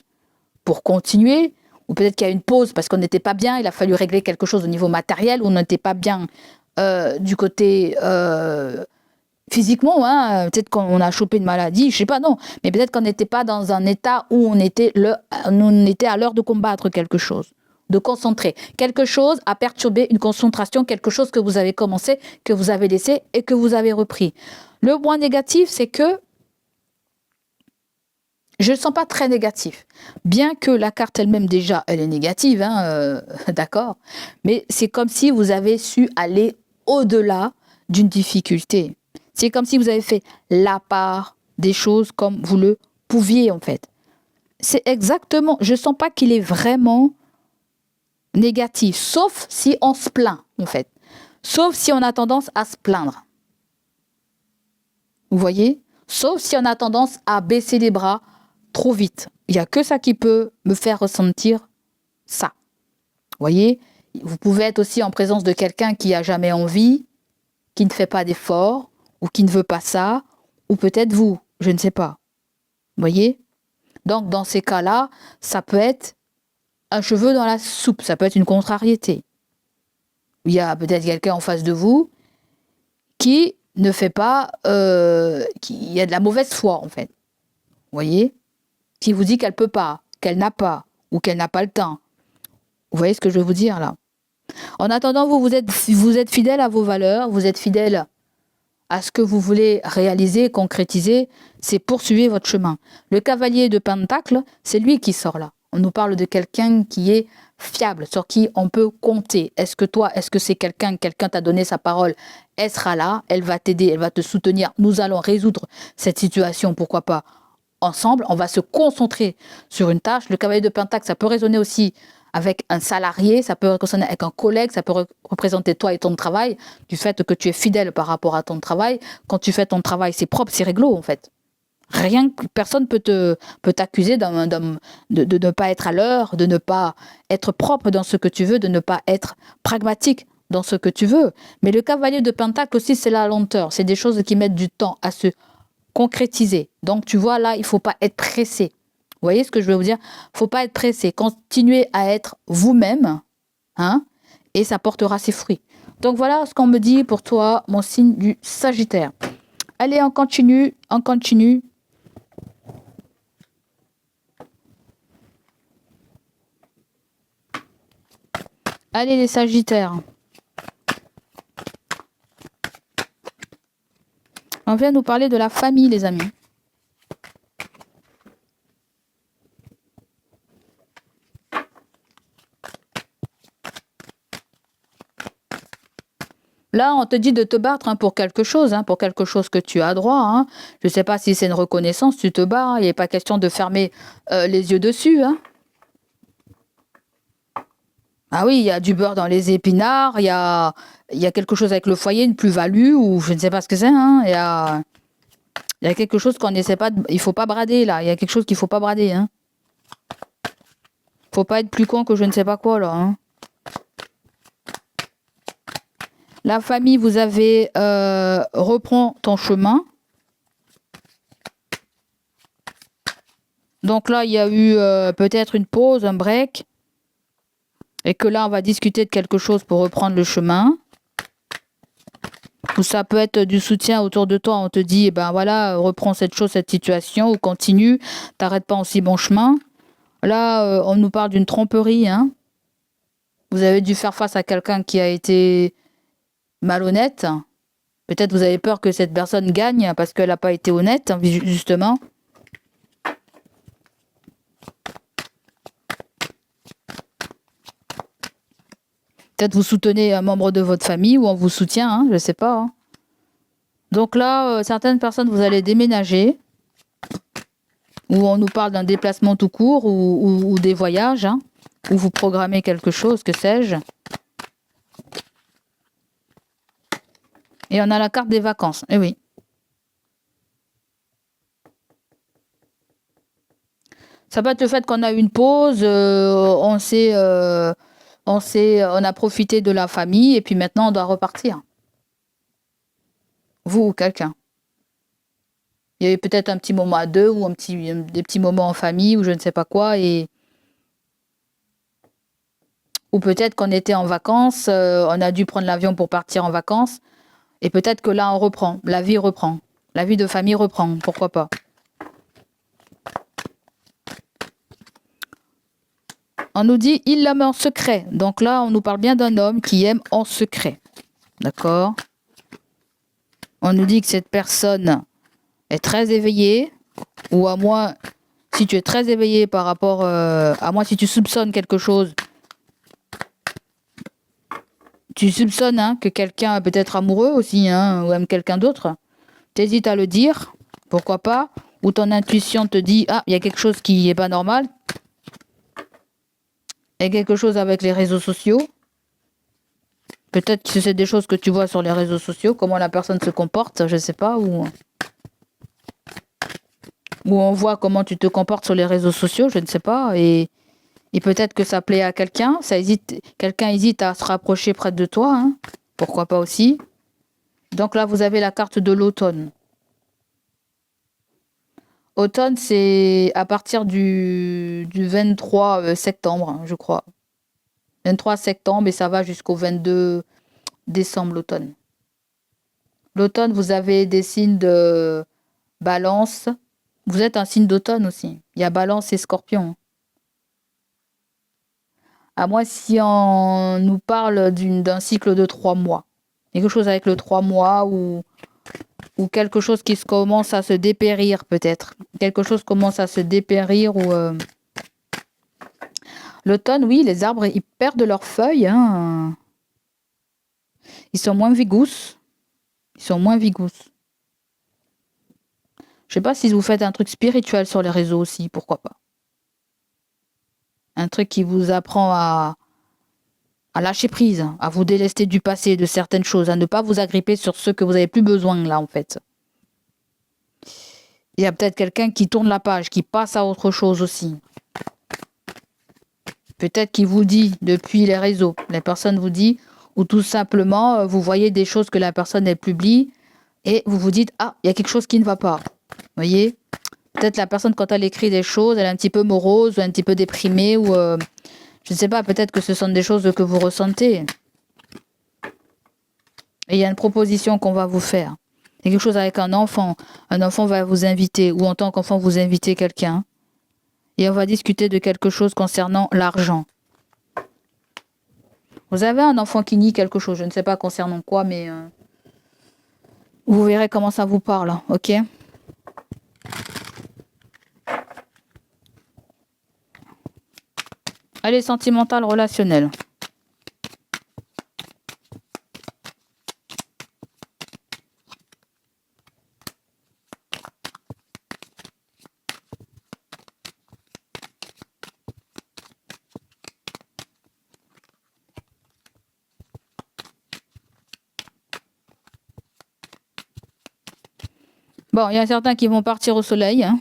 pour continuer, ou peut-être qu'il y a une pause parce qu'on n'était pas bien, il a fallu régler quelque chose au niveau matériel, ou on n'était pas bien du côté physiquement, hein. Peut-être qu'on a chopé une maladie, je sais pas, non, mais peut-être qu'on n'était pas dans un état où on était à l'heure de combattre quelque chose, de concentrer. Quelque chose a perturbé une concentration, quelque chose que vous avez commencé, que vous avez laissé et que vous avez repris. Le point négatif, c'est que je ne le sens pas très négatif. Bien que la carte elle-même, déjà, elle est négative, hein, d'accord. Mais c'est comme si vous avez su aller au-delà d'une difficulté. C'est comme si vous avez fait la part des choses comme vous le pouviez, en fait. C'est exactement, je ne sens pas qu'il est vraiment négatif, sauf si on se plaint, en fait. Sauf si on a tendance à se plaindre. Vous voyez? Sauf si on a tendance à baisser les bras trop vite. Il n'y a que ça qui peut me faire ressentir ça. Vous voyez? Vous pouvez être aussi en présence de quelqu'un qui n'a jamais envie, qui ne fait pas d'efforts, ou qui ne veut pas ça, ou peut-être vous, je ne sais pas. Vous voyez? Donc, dans ces cas-là, ça peut être un cheveu dans la soupe, ça peut être une contrariété. Il y a peut-être quelqu'un en face de vous qui ne fait pas... qui y a de la mauvaise foi, en fait. Vous voyez? Qui vous dit qu'elle peut pas, qu'elle n'a pas, ou qu'elle n'a pas le temps. Vous voyez ce que je veux vous dire, là? En attendant, vous êtes fidèle à vos valeurs, vous êtes fidèle à ce que vous voulez réaliser, concrétiser, c'est poursuivre votre chemin. Le cavalier de Pentacle, c'est lui qui sort là. On nous parle de quelqu'un qui est fiable, sur qui on peut compter. Est-ce que c'est quelqu'un t'a donné sa parole, elle sera là, elle va t'aider, elle va te soutenir. Nous allons résoudre cette situation, pourquoi pas ensemble, on va se concentrer sur une tâche. Le cavalier de Pentacle, ça peut résonner aussi avec un salarié, ça peut résonner avec un collègue, ça peut représenter toi et ton travail, du fait que tu es fidèle par rapport à ton travail. Quand tu fais ton travail, c'est propre, c'est réglo en fait. Personne peut t'accuser de ne pas être à l'heure, de ne pas être propre dans ce que tu veux, de ne pas être pragmatique dans ce que tu veux. Mais le cavalier de Pentacle aussi, c'est la lenteur. C'est des choses qui mettent du temps à se concrétiser. Donc, tu vois, là, il ne faut pas être pressé. Vous voyez ce que je veux vous dire? Il ne faut pas être pressé. Continuez à être vous-même, hein, et ça portera ses fruits. Donc, voilà ce qu'on me dit pour toi, mon signe du Sagittaire. Allez, on continue, on continue. Allez, les Sagittaires. On vient nous parler de la famille, les amis. Là, on te dit de te battre pour quelque chose que tu as droit. Hein. Je ne sais pas si c'est une reconnaissance, tu te bats. Il n'est pas question de fermer les yeux dessus. Hein. Ah oui, il y a du beurre dans les épinards, il y a quelque chose avec le foyer, une plus-value, ou je ne sais pas ce que c'est. Hein. Il y a quelque chose qu'on n'essaie pas... Il ne faut pas brader, là. Il y a quelque chose qu'il ne faut pas brader. Hein. Faut pas être plus con que je ne sais pas quoi, là. Hein. La famille, vous avez reprends ton chemin. Donc là, il y a eu peut-être une pause, un break. Et que là, on va discuter de quelque chose pour reprendre le chemin. Ou ça peut être du soutien autour de toi. On te dit, eh ben voilà, reprends cette chose, cette situation, ou continue, t'arrêtes pas en si bon chemin. Là, on nous parle d'une tromperie. Hein. Vous avez dû faire face à quelqu'un qui a été malhonnête. Peut-être vous avez peur que cette personne gagne parce qu'elle n'a pas été honnête, justement. Peut-être vous soutenez un membre de votre famille ou on vous soutient, hein, je ne sais pas. Hein. Donc là, certaines personnes, vous allez déménager, ou on nous parle d'un déplacement tout court, ou des voyages, hein, ou vous programmez quelque chose, que sais-je. Et on a la carte des vacances, eh oui. Ça peut être le fait qu'on a eu une pause, on a profité de la famille, et puis maintenant on doit repartir. Vous ou quelqu'un. Il y avait peut-être un petit moment à deux, ou des petits moments en famille, ou je ne sais pas quoi, ou peut-être qu'on était en vacances, on a dû prendre l'avion pour partir en vacances, et peut-être que là on reprend, la vie reprend, la vie de famille reprend, pourquoi pas. On nous dit il l'aime en secret, donc là on nous parle bien d'un homme qui aime en secret, d'accord. On nous dit que cette personne est très éveillée, ou à moins, si tu es très éveillé par rapport, à moins si tu soupçonnes quelque chose, tu soupçonnes hein, que quelqu'un est peut-être amoureux aussi, hein, ou aime quelqu'un d'autre, t'hésites à le dire, pourquoi pas, ou ton intuition te dit, ah, il y a quelque chose qui n'est pas normal, il y a quelque chose avec les réseaux sociaux, peut-être que c'est des choses que tu vois sur les réseaux sociaux, comment la personne se comporte, je ne sais pas, ou on voit comment tu te comportes sur les réseaux sociaux, je ne sais pas, et peut-être que ça plaît à quelqu'un, quelqu'un hésite à se rapprocher près de toi, hein, pourquoi pas aussi. Donc là, vous avez la carte de l'automne. Automne, c'est à partir du 23 septembre, hein, je crois. 23 septembre et ça va jusqu'au 22 décembre, l'automne. L'automne, vous avez des signes de Balance. Vous êtes un signe d'automne aussi. Il y a Balance et Scorpion. À moins si on nous parle d'un cycle de 3 mois. Quelque chose avec le 3 mois ou quelque chose qui commence à se dépérir peut-être. Quelque chose commence à se dépérir ou... L'automne, oui, les arbres, ils perdent leurs feuilles. Hein. Ils sont moins vigous. Ils sont moins vigous. Je sais pas si vous faites un truc spirituel sur les réseaux aussi, pourquoi pas. Un truc qui vous apprend à lâcher prise, à vous délester du passé, de certaines choses, à ne pas vous agripper sur ceux que vous n'avez plus besoin là en fait. Il y a peut-être quelqu'un qui tourne la page, qui passe à autre chose aussi. Peut-être qu'il vous dit depuis les réseaux, la personne vous dit, ou tout simplement vous voyez des choses que la personne elle publie et vous vous dites ah il y a quelque chose qui ne va pas. Vous voyez, peut-être la personne quand elle écrit des choses, elle est un petit peu morose ou un petit peu déprimée ou je ne sais pas, peut-être que ce sont des choses que vous ressentez. Et il y a une proposition qu'on va vous faire. Il y a quelque chose avec un enfant. Un enfant va vous inviter ou en tant qu'enfant vous invitez quelqu'un. Et on va discuter de quelque chose concernant l'argent. Vous avez un enfant qui nie quelque chose, je ne sais pas concernant quoi, mais vous verrez comment ça vous parle, ok? Allez, sentimental, relationnel. Bon, il y a certains qui vont partir au soleil. Hein.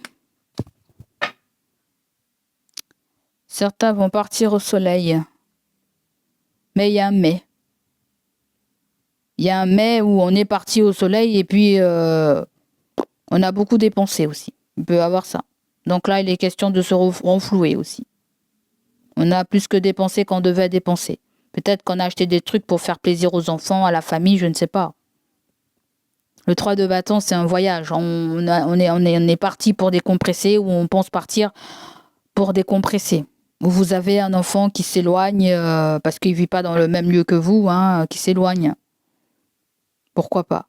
Certains vont partir au soleil. Mais il y a un mais. Il y a un mais où on est parti au soleil et puis on a beaucoup dépensé aussi. Il peut y avoir ça. Donc là, il est question de se renflouer aussi. On a plus que dépensé qu'on devait dépenser. Peut-être qu'on a acheté des trucs pour faire plaisir aux enfants, à la famille, je ne sais pas. Le 3 de bâton, c'est un voyage. On est parti pour décompresser ou on pense partir pour décompresser. Ou vous avez un enfant qui s'éloigne parce qu'il ne vit pas dans le même lieu que vous, hein, qui s'éloigne. Pourquoi pas?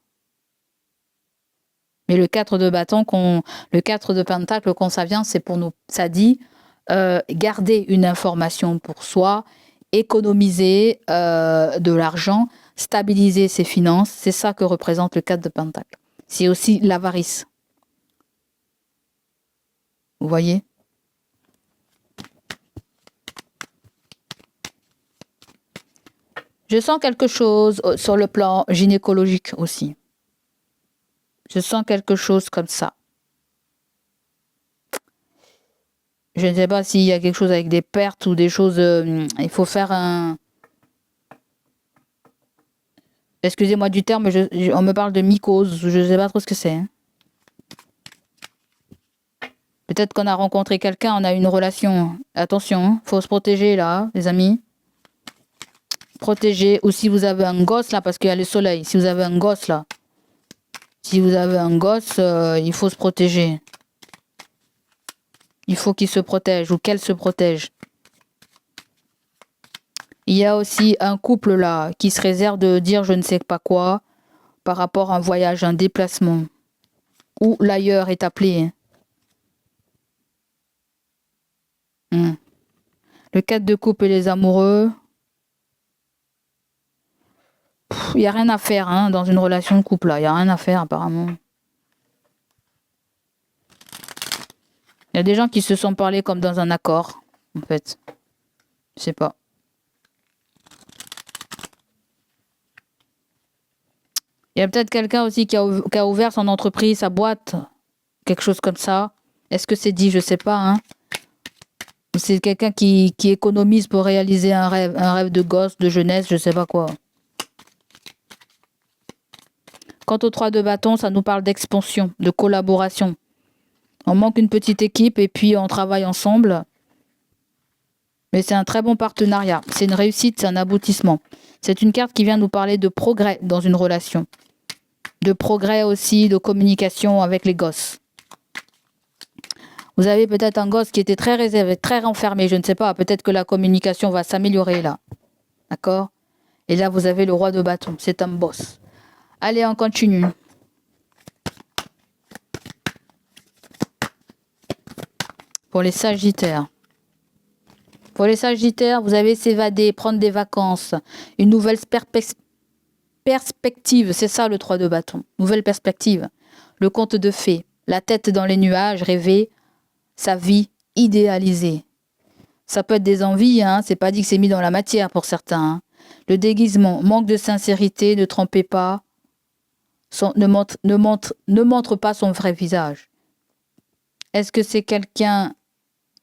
Mais le 4 de bâton, le 4 de pentacle, quand ça vient, c'est pour nous. Ça dit garder une information pour soi, économiser de l'argent, stabiliser ses finances. C'est ça que représente le 4 de pentacle. C'est aussi l'avarice. Vous voyez? Je sens quelque chose sur le plan gynécologique aussi. Je sens quelque chose comme ça. Je ne sais pas s'il y a quelque chose avec des pertes ou des choses... il faut faire un... Excusez-moi du terme, mais on me parle de mycose. Je ne sais pas trop ce que c'est. Hein. Peut-être qu'on a rencontré quelqu'un, on a une relation. Attention, hein, faut se protéger là, les amis. Protéger. Ou si vous avez un gosse là, parce qu'il y a le soleil. Si vous avez un gosse là. Si vous avez un gosse, il faut se protéger. Il faut qu'il se protège ou qu'elle se protège. Il y a aussi un couple là qui se réserve de dire je ne sais pas quoi par rapport à un voyage, un déplacement. Ou l'ailleurs est appelé. Le 4 de coupe et les amoureux. Il n'y a rien à faire hein, dans une relation de couple là. Il n'y a rien à faire apparemment. Il y a des gens qui se sont parlé comme dans un accord, en fait. Je sais pas. Il y a peut-être quelqu'un aussi qui a ouvert son entreprise, sa boîte, quelque chose comme ça. Est-ce que c'est dit? Je sais pas. Hein. C'est quelqu'un qui économise pour réaliser un rêve de gosse, de jeunesse, je sais pas quoi. Quant au 3 de bâton, ça nous parle d'expansion, de collaboration. On manque une petite équipe et puis on travaille ensemble. Mais c'est un très bon partenariat. C'est une réussite, c'est un aboutissement. C'est une carte qui vient nous parler de progrès dans une relation. De progrès aussi, de communication avec les gosses. Vous avez peut-être un gosse qui était très réservé, très renfermé, je ne sais pas. Peut-être que la communication va s'améliorer là. D'accord? Et là, vous avez le roi de bâton. C'est un boss. Allez, on continue. Pour les Sagittaires. Pour les Sagittaires, vous avez s'évader, prendre des vacances, une nouvelle perspective. C'est ça le 3 de bâton. Nouvelle perspective. Le conte de fées. La tête dans les nuages, rêver sa vie idéalisée. Ça peut être des envies, hein. C'est pas dit que c'est mis dans la matière pour certains. Hein. Le déguisement, manque de sincérité, ne trompez pas. Ne montre pas son vrai visage. Est-ce que c'est quelqu'un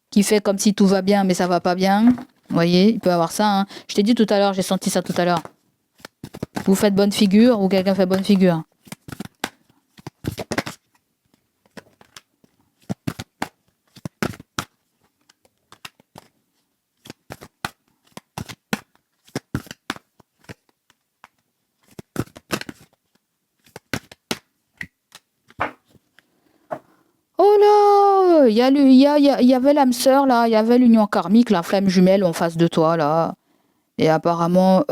qui fait comme si tout va bien, mais ça va pas bien? Vous voyez, il peut avoir ça. Hein. Je t'ai dit tout à l'heure, j'ai senti ça tout à l'heure. Vous faites bonne figure ou quelqu'un fait bonne figure? Oh là, il y avait l'âme sœur là, il y avait l'union karmique, la flamme jumelle en face de toi là. Et apparemment,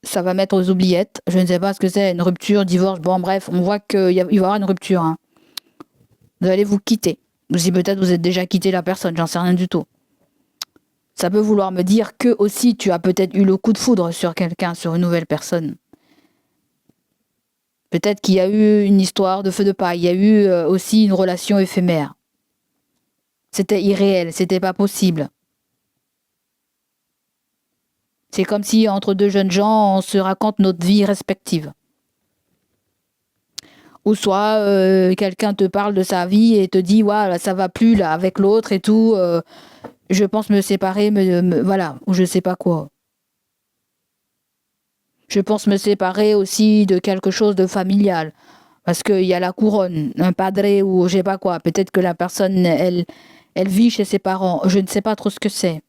ça va mettre aux oubliettes. Je ne sais pas ce que c'est, une rupture, divorce. Bon, bref, on voit qu'il va y avoir une rupture. Hein. Vous allez vous quitter. Ou si peut-être vous êtes déjà quitté la personne, j'en sais rien du tout. Ça peut vouloir me dire que aussi tu as peut-être eu le coup de foudre sur quelqu'un, sur une nouvelle personne. Peut-être qu'il y a eu une histoire de feu de paille. Il y a eu aussi une relation éphémère. C'était irréel, c'était pas possible. C'est comme si entre deux jeunes gens, on se raconte notre vie respective. Ou soit quelqu'un te parle de sa vie et te dit ouais, ça va plus là avec l'autre et tout. Je pense me séparer, voilà, ou je sais pas quoi. Je pense me séparer aussi de quelque chose de familial. Parce qu'il y a la couronne, un padré ou je sais pas quoi. Peut-être que la personne, elle vit chez ses parents. Je ne sais pas trop ce que c'est.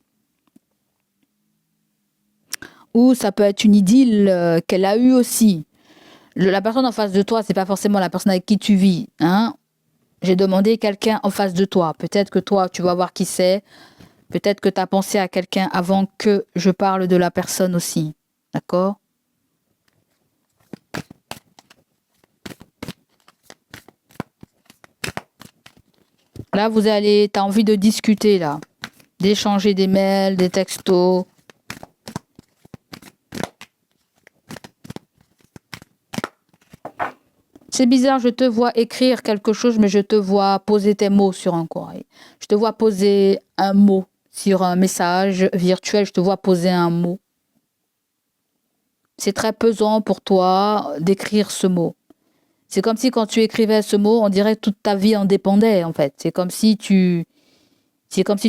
Ou ça peut être une idylle qu'elle a eue aussi. La personne en face de toi, c'est pas forcément la personne avec qui tu vis. Hein. J'ai demandé quelqu'un en face de toi. Peut-être que toi, tu vas voir qui c'est. Peut-être que tu as pensé à quelqu'un avant que je parle de la personne aussi. D'accord? Là, t'as envie de discuter, là. D'échanger des mails, des textos. C'est bizarre, je te vois écrire quelque chose, mais je te vois poser tes mots sur un courrier. Je te vois poser un mot sur un message virtuel, je te vois poser un mot. C'est très pesant pour toi d'écrire ce mot. C'est comme si quand tu écrivais ce mot, on dirait que toute ta vie en dépendait, en fait. C'est comme si tu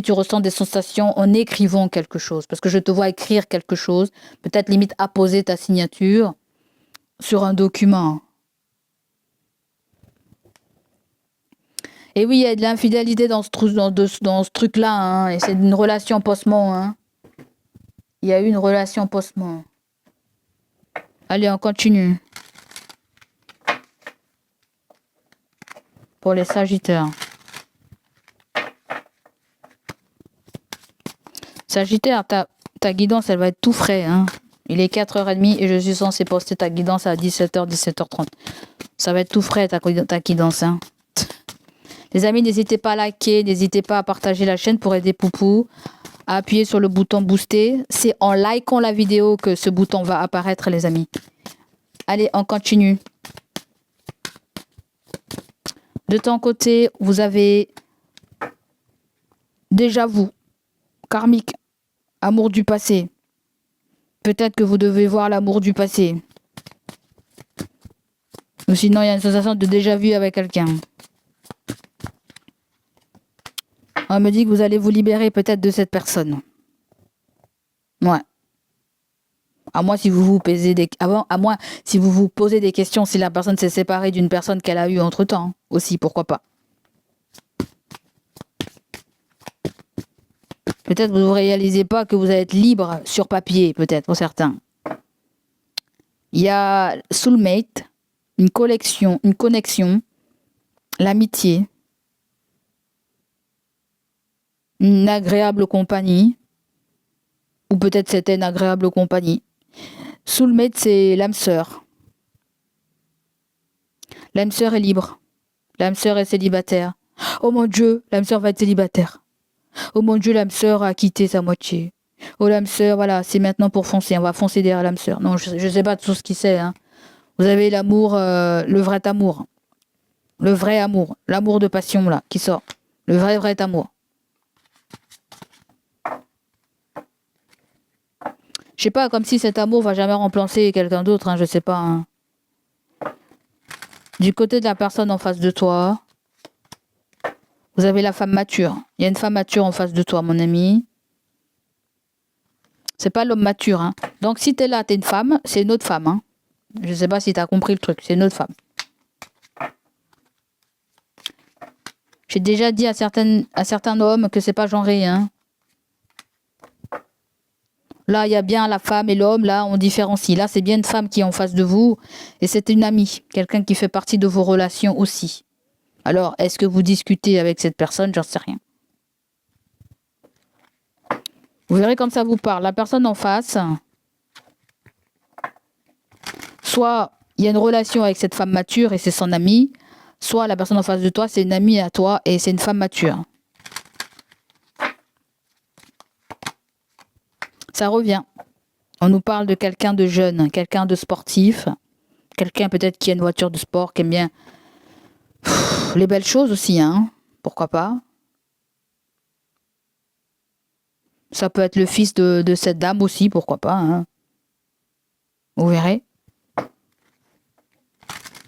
ressens des sensations en écrivant quelque chose. Parce que je te vois écrire quelque chose, peut-être limite apposer ta signature sur un document. Et oui, il y a de l'infidélité dans ce truc-là, hein, et c'est une relation post-mort. Hein. Il y a eu une relation post-mort. Allez, on continue. Pour les Sagittaires. Sagittaire, ta guidance, elle va être tout frais. Hein. Il est 4h30 et je suis censée poster ta guidance à 17h, 17h30. Ça va être tout frais, ta guidance. Hein. Les amis, n'hésitez pas à liker, n'hésitez pas à partager la chaîne pour aider Poupou, à appuyer sur le bouton booster. C'est en likant la vidéo que ce bouton va apparaître, les amis. Allez, on continue. De ton côté, vous avez déjà vous, karmique, amour du passé. Peut-être que vous devez voir l'amour du passé. Ou sinon, il y a une sensation de déjà vu avec quelqu'un. On me dit que vous allez vous libérer peut-être de cette personne. Ouais. À moins si vous vous posez des questions si la personne s'est séparée d'une personne qu'elle a eue entre-temps. Aussi, pourquoi pas. Peut-être vous ne réalisez pas que vous allez être libre sur papier, peut-être, pour certains. Il y a soulmate, une connexion, l'amitié, une agréable compagnie, ou peut-être c'était une agréable compagnie. Soulmate, c'est l'âme sœur. L'âme sœur est libre. L'âme sœur est célibataire. Oh mon Dieu, l'âme sœur va être célibataire. Oh mon Dieu, l'âme sœur a quitté sa moitié. Oh l'âme sœur, voilà, c'est maintenant pour foncer. On va foncer derrière l'âme sœur. Non, je ne sais pas tout ce qui c'est. Hein. Vous avez l'amour, le vrai amour. Le vrai amour. L'amour de passion, là, qui sort. Le vrai amour. Je sais pas, comme si cet amour va jamais remplacer quelqu'un d'autre, hein, je sais pas. Hein. Du côté de la personne en face de toi, vous avez la femme mature. Il y a une femme mature en face de toi, mon ami. C'est pas l'homme mature. Hein. Donc si t'es là, t'es une femme, c'est une autre femme. Hein. Je sais pas si t'as compris le truc, c'est une autre femme. J'ai déjà dit à certains hommes que c'est pas genré. Hein. Là, il y a bien la femme et l'homme, là, on différencie. Là, c'est bien une femme qui est en face de vous et c'est une amie, quelqu'un qui fait partie de vos relations aussi. Alors, est-ce que vous discutez avec cette personne? J'en sais rien. Vous verrez comme ça vous parle. La personne en face, soit il y a une relation avec cette femme mature et c'est son amie, soit la personne en face de toi, c'est une amie à toi et c'est une femme mature. Ça revient. On nous parle de quelqu'un de jeune, quelqu'un de sportif, quelqu'un peut-être qui a une voiture de sport, qui aime bien les belles choses aussi, hein. Pourquoi pas. Ça peut être le fils de cette dame aussi, pourquoi pas. Hein. Vous verrez.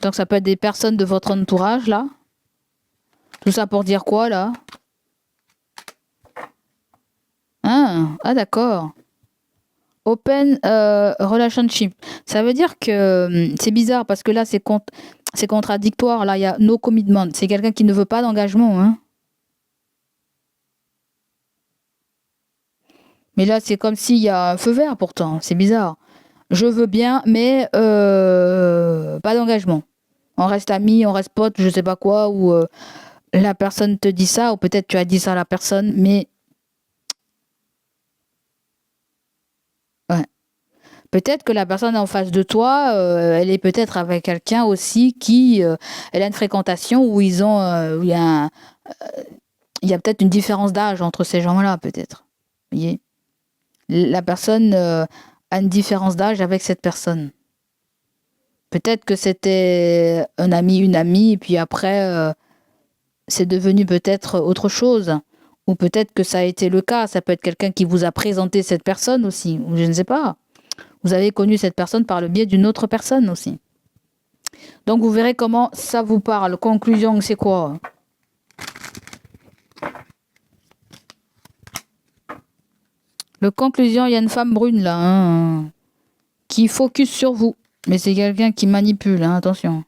Donc ça peut être des personnes de votre entourage, là. Tout ça pour dire quoi, là? Ah d'accord. Open relationship. Ça veut dire que c'est bizarre parce que là, c'est contradictoire. Là, il y a no commitment. C'est quelqu'un qui ne veut pas d'engagement. Hein. Mais là, c'est comme s'il y a un feu vert pourtant. C'est bizarre. Je veux bien, mais pas d'engagement. On reste amis, on reste potes, je sais pas quoi, ou la personne te dit ça, ou peut-être tu as dit ça à la personne, mais ouais. Peut-être que la personne en face de toi, elle est peut-être avec quelqu'un aussi qui, elle a une fréquentation où ils ont, où il y a peut-être une différence d'âge entre ces gens-là, peut-être. Vous voyez, la personne a une différence d'âge avec cette personne. Peut-être que c'était un ami, une amie, et puis après, c'est devenu peut-être autre chose. Ou peut-être que ça a été le cas. Ça peut être quelqu'un qui vous a présenté cette personne aussi. Ou je ne sais pas. Vous avez connu cette personne par le biais d'une autre personne aussi. Donc vous verrez comment ça vous parle. Conclusion, c'est quoi? Le conclusion, il y a une femme brune là, hein, qui focus sur vous. Mais c'est quelqu'un qui manipule, hein, attention.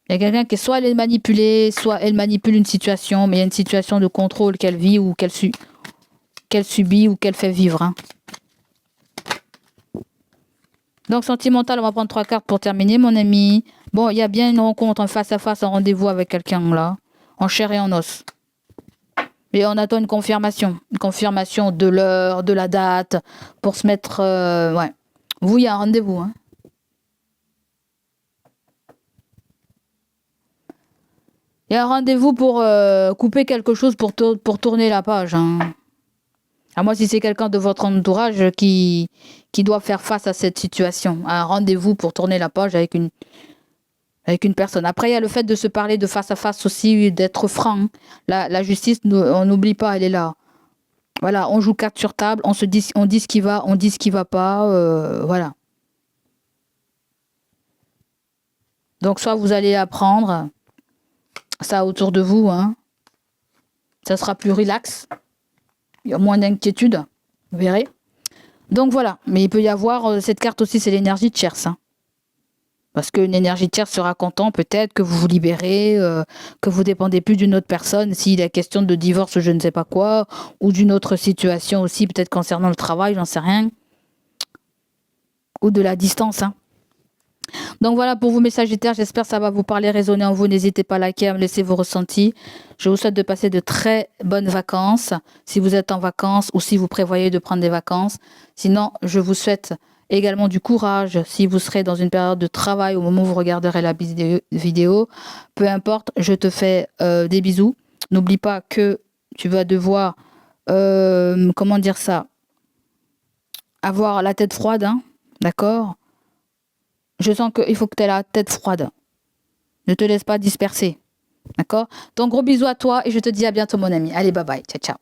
Il y a quelqu'un qui, soit elle est manipulée, soit elle manipule une situation, mais il y a une situation de contrôle qu'elle vit ou qu'elle subit ou qu'elle fait vivre. Hein. Donc, sentimental, on va prendre 3 cartes pour terminer, mon ami. Bon, il y a bien une rencontre en face à face, un rendez-vous avec quelqu'un là, en chair et en os. Et on attend une confirmation de l'heure, de la date, pour se mettre... ouais. Vous, il y a un rendez-vous. Hein. Il y a un rendez-vous pour couper quelque chose pour tourner la page. Hein. À moi, si c'est quelqu'un de votre entourage qui doit faire face à cette situation. Un rendez-vous pour tourner la page avec une personne. Après, il y a le fait de se parler de face à face aussi, d'être franc. La justice, on n'oublie pas, elle est là. Voilà, on joue carte sur table, on dit ce qui va, on dit ce qui va pas, voilà. Donc, soit vous allez apprendre ça autour de vous, hein. Ça sera plus relax. Il y a moins d'inquiétude, vous verrez. Donc, voilà. Mais il peut y avoir, cette carte aussi, c'est l'énergie de tierce, hein. Parce qu'une énergie tierce sera content, peut-être que vous vous libérez, que vous dépendez plus d'une autre personne, s'il est question de divorce, je ne sais pas quoi, ou d'une autre situation aussi, peut-être concernant le travail, j'en sais rien. Ou de la distance, hein. Donc voilà pour vous, mes Sagittaires, j'espère que ça va vous parler, résonner en vous. N'hésitez pas à liker, à me laisser vos ressentis. Je vous souhaite de passer de très bonnes vacances, si vous êtes en vacances ou si vous prévoyez de prendre des vacances. Sinon, je vous souhaite également du courage si vous serez dans une période de travail au moment où vous regarderez la vidéo. Peu importe, je te fais des bisous. N'oublie pas que tu vas devoir, comment dire ça, avoir la tête froide, hein, d'accord? Je sens qu'il faut que tu aies la tête froide. Ne te laisse pas disperser. D'accord? Donc, gros bisous à toi et je te dis à bientôt, mon ami. Allez, bye bye. Ciao, ciao.